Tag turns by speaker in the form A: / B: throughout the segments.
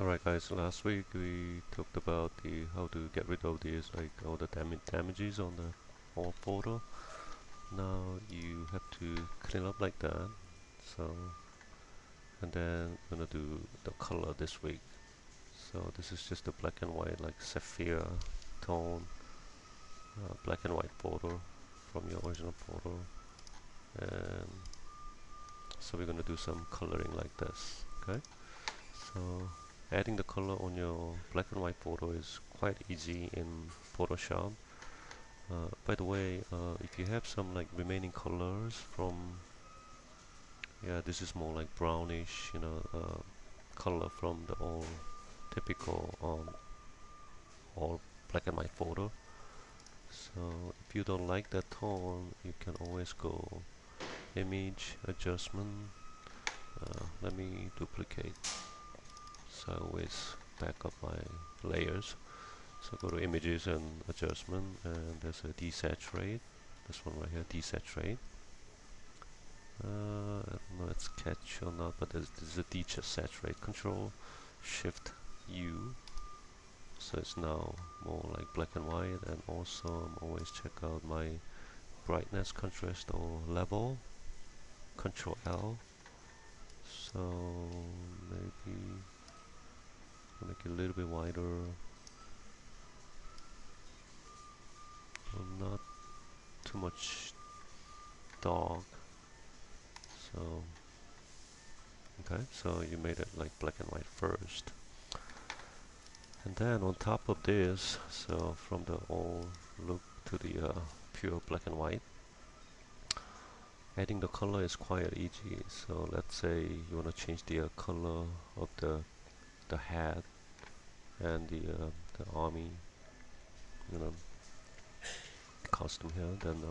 A: Alright guys, last week we talked about the how to get rid of these like all the damages on the old photo. Now you have to clean up like that. So and then we're gonna do the color this week. So this is just a black and white like sapphire tone black and white photo from your original photo, and so we're gonna do some coloring like this. Okay, so adding the color on your black and white photo is quite easy in Photoshop. By the way, if you have some like remaining colors from, yeah, this is more like brownish, color from the old typical all black and white photo. So if you don't like that tone, you can always go image adjustment. Let me duplicate. So I always back up my layers. So go to images and adjustment, and there's a desaturate. This one right here, desaturate. I don't know it's catch or not, but there's a desaturate. Control Shift U. So it's now more like black and white, and also I'm always check out my brightness, contrast, or level. Control L. So maybe make it a little bit wider, not too much dark. So okay, so you made it like black and white first. And then on top of this, so from the old look to the pure black and white, adding the color is quite easy. So let's say you want to change the color of the hat and the army, you know, costume here. Then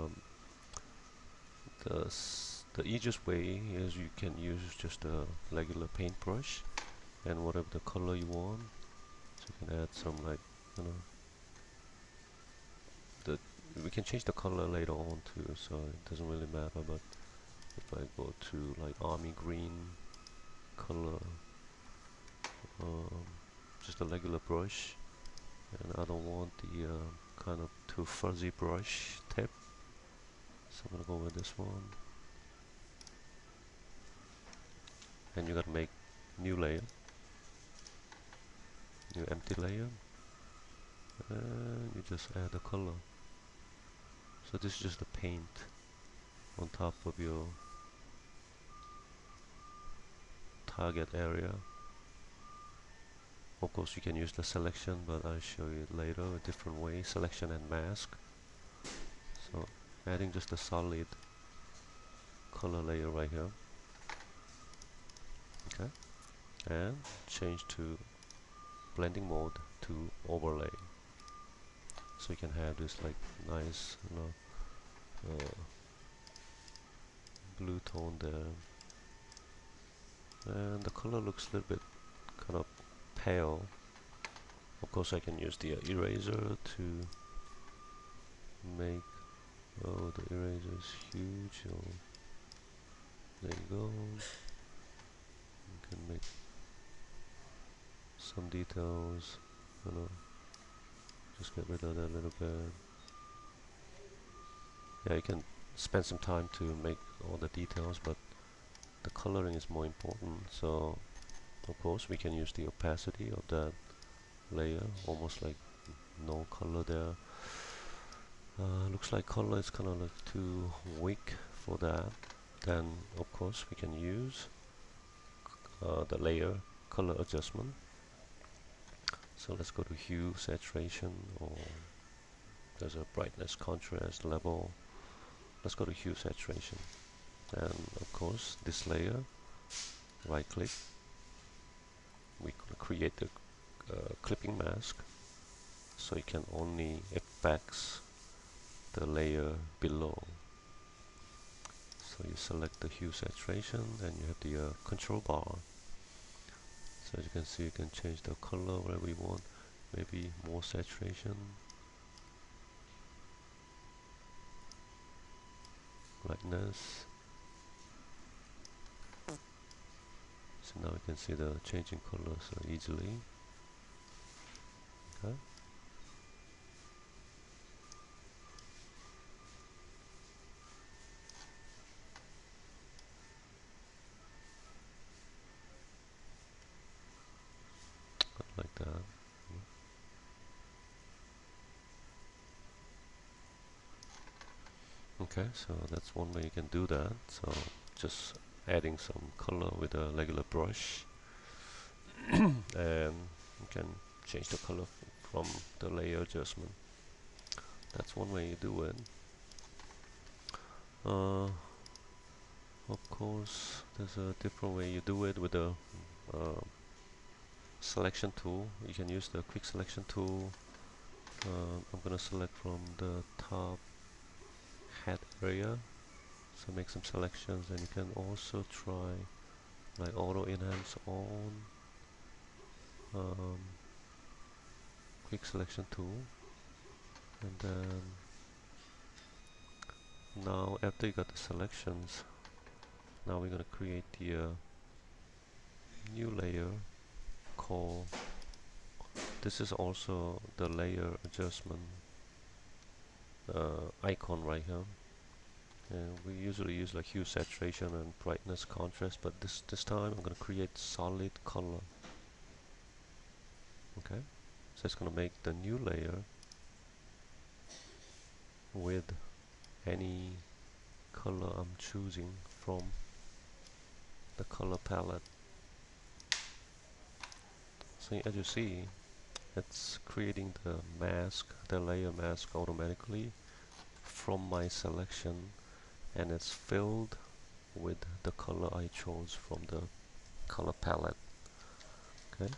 A: the easiest way is you can use just a regular paintbrush and whatever the color you want. So you can add some like, you know, the we can change the color later on too, so it doesn't really matter. But if I go to like army green color, um, just a regular brush, and I don't want the kind of too fuzzy brush tip, so I'm gonna go with this one. And you gotta make new layer, new empty layer, and you just add the color. So this is just the paint on top of your target area. Of course you can use the selection, but I'll show you later a different way, selection and mask. So adding just a solid color layer right here, okay, and change to blending mode to overlay, so you can have this like nice, blue tone there, and the color looks a little bit kind of pale. Of course I can use the eraser to make, oh, the eraser is huge, so there you go. You can make some details, just get rid of that a little bit. Yeah, you can spend some time to make all the details, but the coloring is more important. So of course we can use the opacity of that layer, almost like no color there. Looks like color is kind of like too weak for that. Then of course we can use the layer color adjustment. So let's go to hue, saturation, or there's a brightness, contrast, level. Let's go to hue, saturation, and of course this layer, right click, we create the clipping mask, so you can only effects the layer below. So you select the hue, saturation, and you have the control bar. So as you can see, you can change the color wherever you want, maybe more saturation, brightness, So now you can see the changing colors easily. Okay. Like that. Okay, so that's one way you can do that. So just adding some color with a regular brush, and you can change the color from the layer adjustment. That's one way you do it. Of course, there's a different way you do it with the uh, selection tool. You can use the quick selection tool. I'm gonna select from the top head area, so make some selections, and you can also try like auto enhance on um, quick selection tool, and then now after you got the selections, now we're gonna create the new layer called, this is also the layer adjustment icon right here. And we usually use like hue, saturation, and brightness, contrast, but this time I'm gonna create solid color. Okay, so it's gonna make the new layer with any color I'm choosing from the color palette. So as you see, it's creating the mask, the layer mask automatically from my selection, and it's filled with the color I chose from the color palette. Okay,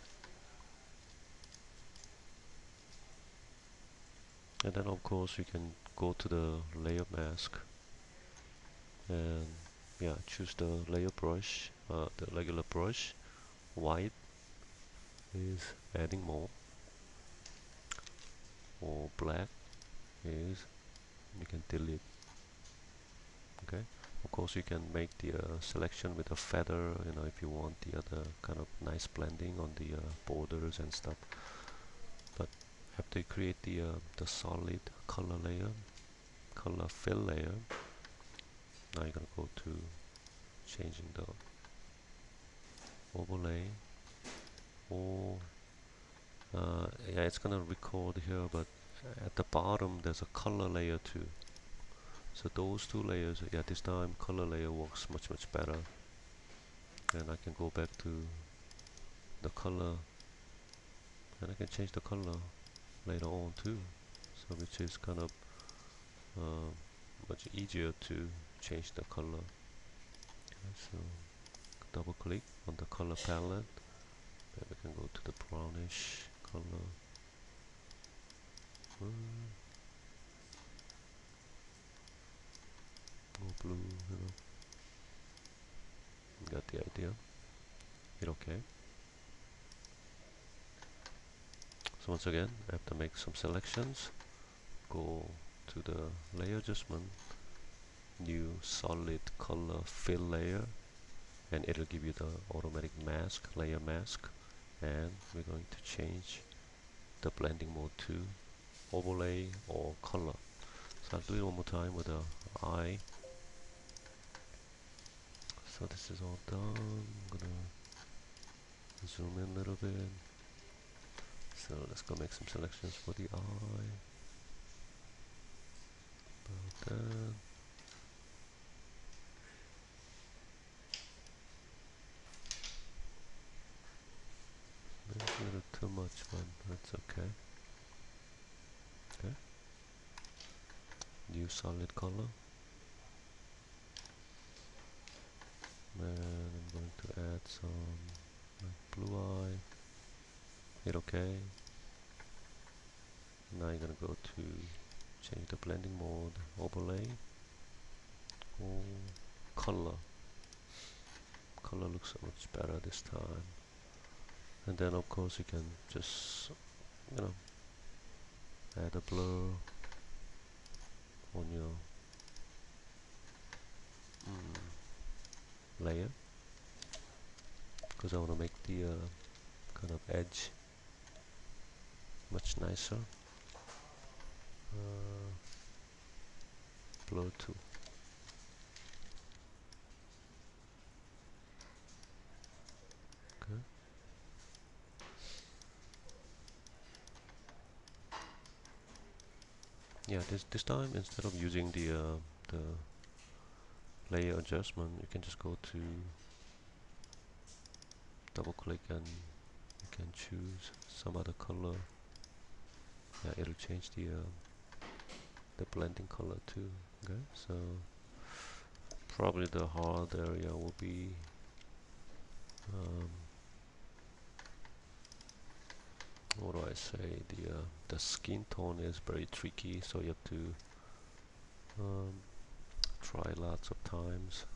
A: and then of course you can go to the layer mask and yeah, choose the layer brush, the regular brush. White is adding more, or black is you can delete. Okay, of course you can make the selection with a feather, you know, if you want the other kind of nice blending on the borders and stuff. But after you create the solid color layer, color fill layer, now you're gonna go to changing the overlay, or yeah, it's gonna record here, but at the bottom there's a color layer too. So those two layers, yeah, this time color layer works much better. And I can go back to the color, and I can change the color later on too. So which is kind of uh, much easier to change the color. Okay, so double click on the color palette, and we can go to the brownish color. Or blue, you know. You got the idea. Hit OK. So once again, I have to make some selections. Go to the layer adjustment, new solid color fill layer, and it'll give you the automatic mask, layer mask. And we're going to change the blending mode to overlay or color. So I'll do it one more time with the eye. So this is all done. I'm gonna zoom in a little bit. So let's go make some selections for the eye. About that. Maybe a little too much, but that's okay. Okay. New solid color. And I'm going to add some like blue eye. Hit OK. Now you're gonna go to change the blending mode, overlay, or color. Color looks so much better this time. And then of course you can just, you know, add a blur on your layer. because I want to make the kind of edge much nicer. Blur too. Okay. Yeah, this time instead of using the layer adjustment, you can just go to double click and you can choose some other color. Yeah, it'll change the blending color too. Okay, so probably the hard area will be what do I say? The skin tone is very tricky, so you have to um, try lots of times,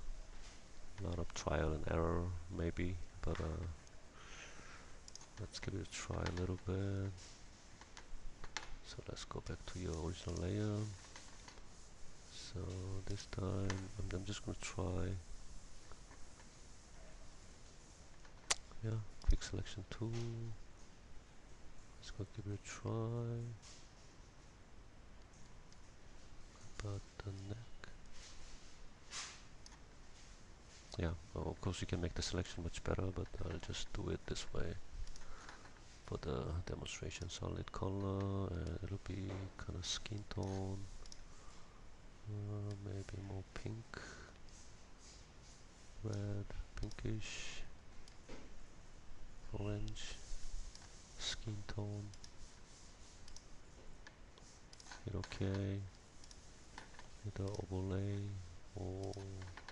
A: a lot of trial and error maybe, but let's give it a try a little bit. So let's go back to your original layer. So this time I'm just gonna try, yeah, quick selection tool. Let's go give it a try. About the neck. Yeah, well, of course you can make the selection much better, but I'll just do it this way for the demonstration. Solid color, and it'll be kind of skin tone, maybe more pink, red, pinkish, orange, skin tone. Hit OK. Hit the overlay or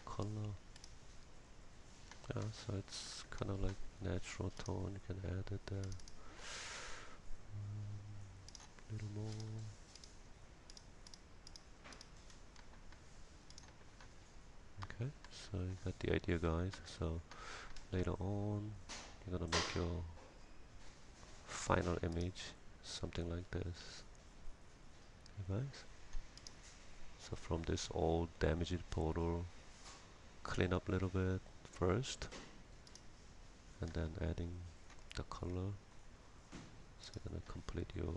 A: color. Yeah, so it's kind of like natural tone. You can add it there. A little more. Okay, so you got the idea, guys. So later on, you're gonna make your final image something like this, okay, guys. So from this old damaged photo, clean up a little bit first, and then adding the color. So you're gonna complete your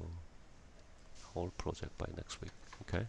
A: whole project by next week. Okay.